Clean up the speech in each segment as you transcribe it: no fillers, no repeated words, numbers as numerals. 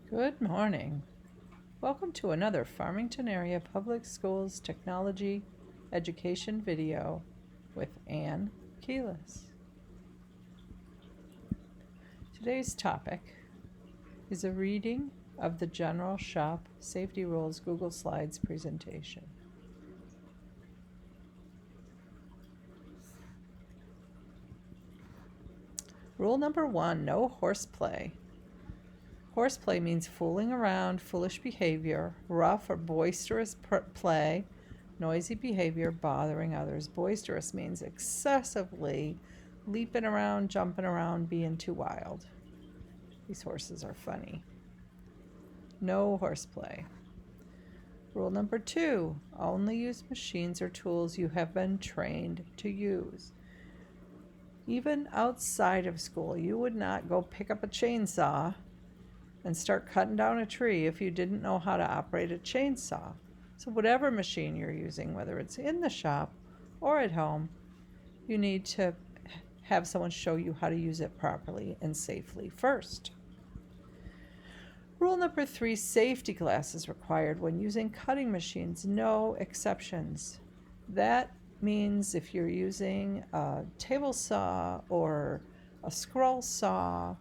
Good morning. Welcome to another Farmington Area Public Schools Technology Education video with Ann Keelis. Today's topic is a reading of the General Shop Safety Rules Google Slides presentation. Rule number 1, no horseplay. Horseplay means fooling around, foolish behavior, rough or boisterous play, noisy behavior, bothering others. Boisterous means excessively leaping around, jumping around, being too wild. These horses are funny. No horseplay. Rule number 2, only use machines or tools you have been trained to use. Even outside of school, you would not go pick up a chainsaw and start cutting down a tree if you didn't know how to operate a chainsaw. So whatever machine you're using, whether it's in the shop or at home, you need to have someone show you how to use it properly and safely first. Rule number 3, safety glasses required when using cutting machines, no exceptions. That means if you're using a table saw or a scroll saw,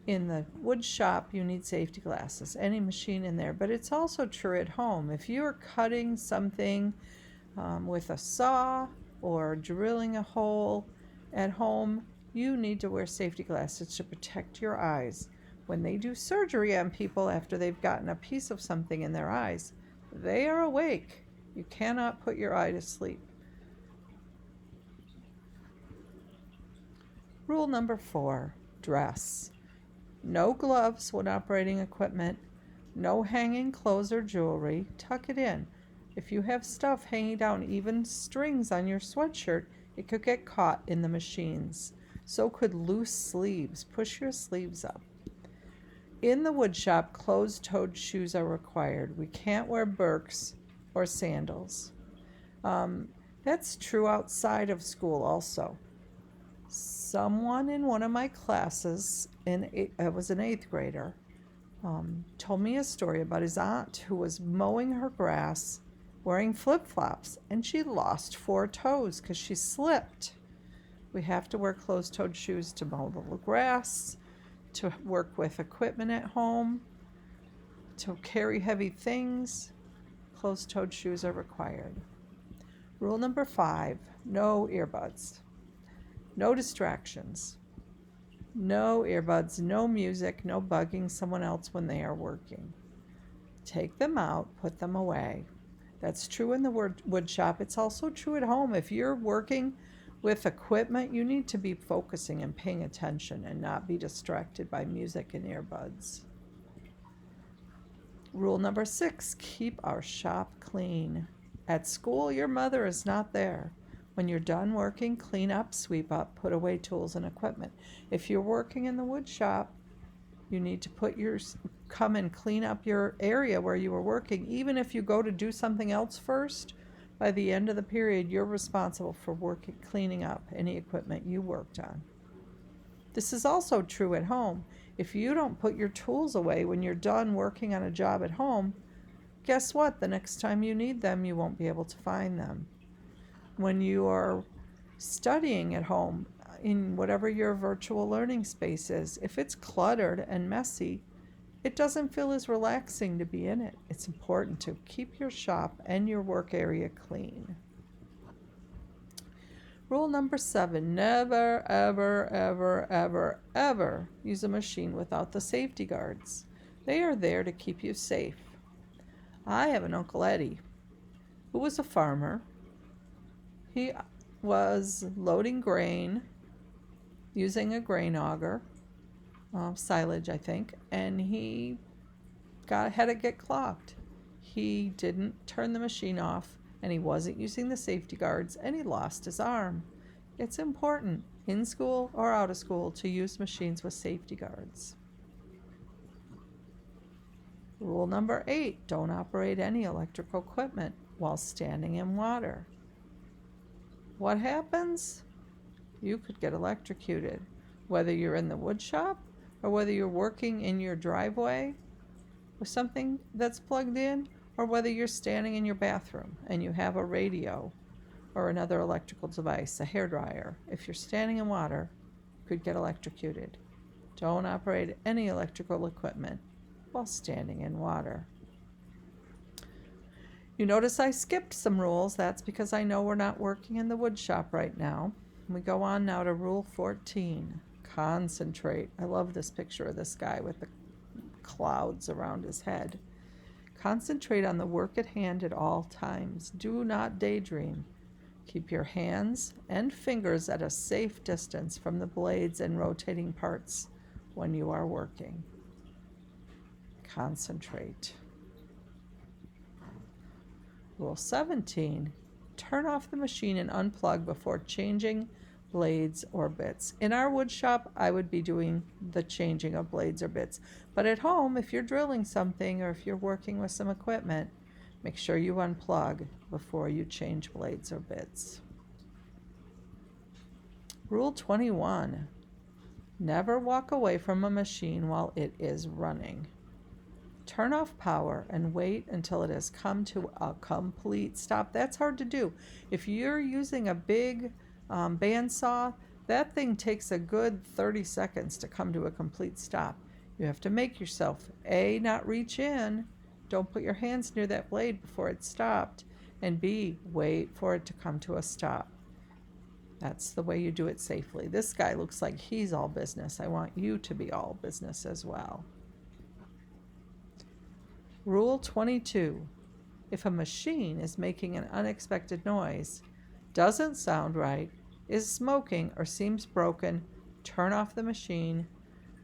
in the wood shop, you need safety glasses, any machine in there. But it's also true at home. If you're cutting something with a saw or drilling a hole at home, you need to wear safety glasses to protect your eyes. When they do surgery on people after they've gotten a piece of something in their eyes, they are awake. You cannot put your eye to sleep. Rule number 4, dress. No gloves when operating equipment, no hanging clothes or jewelry. Tuck it in. If you have stuff hanging down, even strings on your sweatshirt, it could get caught in the machines. So could loose sleeves. Push your sleeves up. In the wood shop, closed-toed shoes are required. We can't wear Birks or sandals. That's true outside of school also. Someone in one of my classes, I was an 8th grader, told me a story about his aunt who was mowing her grass wearing flip-flops, and she lost 4 toes because she slipped. We have to wear closed-toed shoes to mow the grass, to work with equipment at home, to carry heavy things. Closed-toed shoes are required. Rule number 5, no earbuds. No distractions. No earbuds, no music, no bugging someone else when they are working. Take them out, put them away. That's true in the wood shop. It's also true at home. If you're working with equipment, you need to be focusing and paying attention and not be distracted by music and earbuds. Rule number 6, keep our shop clean. At school, your mother is not there. When you're done working, clean up, sweep up, put away tools and equipment. If you're working in the wood shop, you need to come and clean up your area where you were working. Even if you go to do something else first, by the end of the period, you're responsible for cleaning up any equipment you worked on. This is also true at home. If you don't put your tools away when you're done working on a job at home, guess what? The next time you need them, you won't be able to find them. When you are studying at home, in whatever your virtual learning space is, if it's cluttered and messy, it doesn't feel as relaxing to be in it. It's important to keep your shop and your work area clean. Rule number 7, never, ever, ever, ever, ever use a machine without the safety guards. They are there to keep you safe. I have an Uncle Eddie who was a farmer. He was loading grain using a grain auger, silage I think, and he had it get clogged. He didn't turn the machine off, and he wasn't using the safety guards, and he lost his arm. It's important, in school or out of school, to use machines with safety guards. Rule number 8, don't operate any electrical equipment while standing in water. What happens? You could get electrocuted, whether you're in the wood shop or whether you're working in your driveway with something that's plugged in, or whether you're standing in your bathroom and you have a radio or another electrical device, a hairdryer. If you're standing in water, you could get electrocuted. Don't operate any electrical equipment while standing in water. You notice I skipped some rules. That's because I know we're not working in the wood shop right now. We go on now to Rule 14. Concentrate. I love this picture of this guy with the clouds around his head. Concentrate on the work at hand at all times. Do not daydream. Keep your hands and fingers at a safe distance from the blades and rotating parts when you are working. Concentrate. Rule 17. Turn off the machine and unplug before changing blades or bits. In our wood shop, I would be doing the changing of blades or bits. But at home, if you're drilling something or if you're working with some equipment, make sure you unplug before you change blades or bits. Rule 21. Never walk away from a machine while it is running. Turn off power and wait until it has come to a complete stop. That's hard to do. If you're using a big bandsaw, that thing takes a good 30 seconds to come to a complete stop. You have to make yourself, A, not reach in, don't put your hands near that blade before it's stopped, and B, wait for it to come to a stop. That's the way you do it safely. This guy looks like he's all business. I want you to be all business as well. Rule 22. If a machine is making an unexpected noise, doesn't sound right, is smoking, or seems broken, turn off the machine.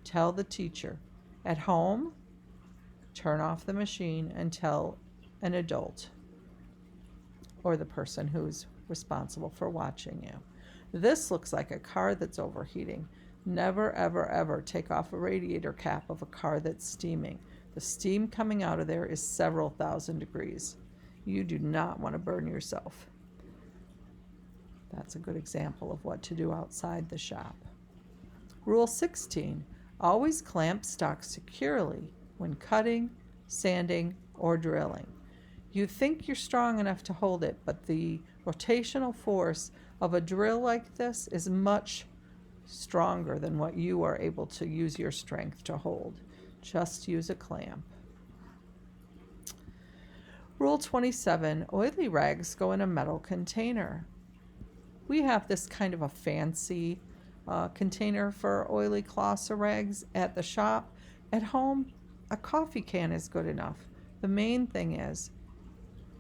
Tell the teacher. At home, turn off the machine and tell an adult or the person who's responsible for watching you. This looks like a car that's overheating. Never, ever, ever take off a radiator cap of a car that's steaming. The steam coming out of there is several thousand degrees. You do not want to burn yourself. That's a good example of what to do outside the shop. Rule 16. Always clamp stock securely when cutting, sanding, or drilling. You think you're strong enough to hold it, but the rotational force of a drill like this is much stronger than what you are able to use your strength to hold. Just use a clamp. Rule 27. Oily rags go in a metal container. We have this kind of a fancy container for oily cloths or rags at the shop. At home, a coffee can is good enough. The main thing is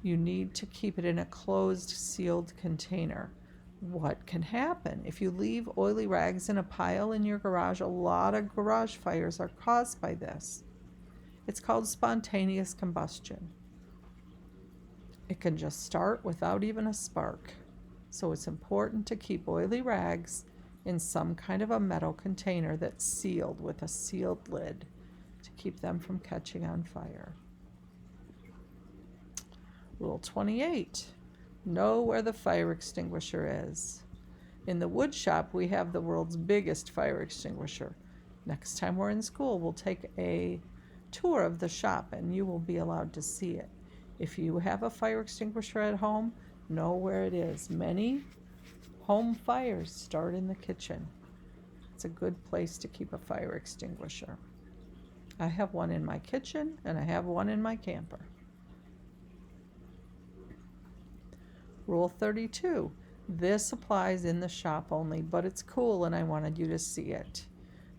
you need to keep it in a closed, sealed container. What can happen? If you leave oily rags in a pile in your garage, a lot of garage fires are caused by this. It's called spontaneous combustion. It can just start without even a spark. So it's important to keep oily rags in some kind of a metal container that's sealed with a sealed lid to keep them from catching on fire. Rule 28. Know where the fire extinguisher is. In the wood shop, we have the world's biggest fire extinguisher. Next time we're in school, we'll take a tour of the shop and you will be allowed to see it. If you have a fire extinguisher at home, know where it is. Many home fires start in the kitchen. It's a good place to keep a fire extinguisher. I have one in my kitchen and I have one in my camper. Rule 32. This applies in the shop only, but it's cool and I wanted you to see it.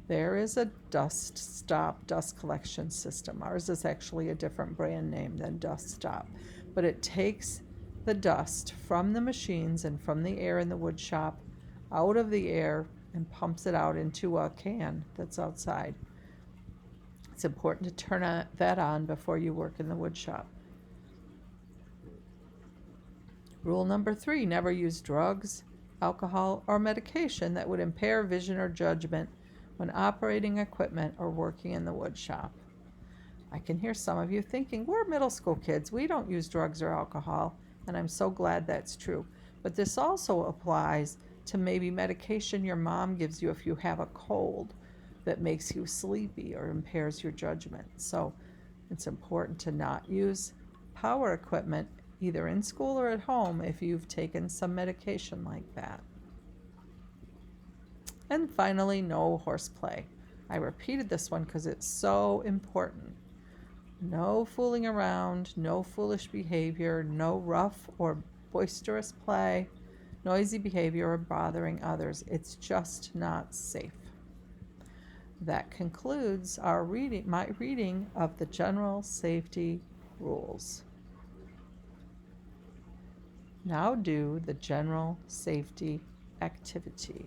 There is a dust stop dust collection system. Ours is actually a different brand name than Dust Stop, but it takes the dust from the machines and from the air in the wood shop out of the air and pumps it out into a can that's outside. It's important to turn that on before you work in the wood shop. Rule number 3, never use drugs, alcohol, or medication that would impair vision or judgment when operating equipment or working in the wood shop. I can hear some of you thinking, we're middle school kids, we don't use drugs or alcohol, and I'm so glad that's true. But this also applies to maybe medication your mom gives you if you have a cold that makes you sleepy or impairs your judgment. So It's important to not use power equipment either in school or at home if you've taken some medication like that. And finally, no horseplay. I repeated this one because it's so important. No fooling around, no foolish behavior, no rough or boisterous play, noisy behavior, or bothering others. It's just not safe. That concludes my reading of the general safety rules. Now do the general safety activity.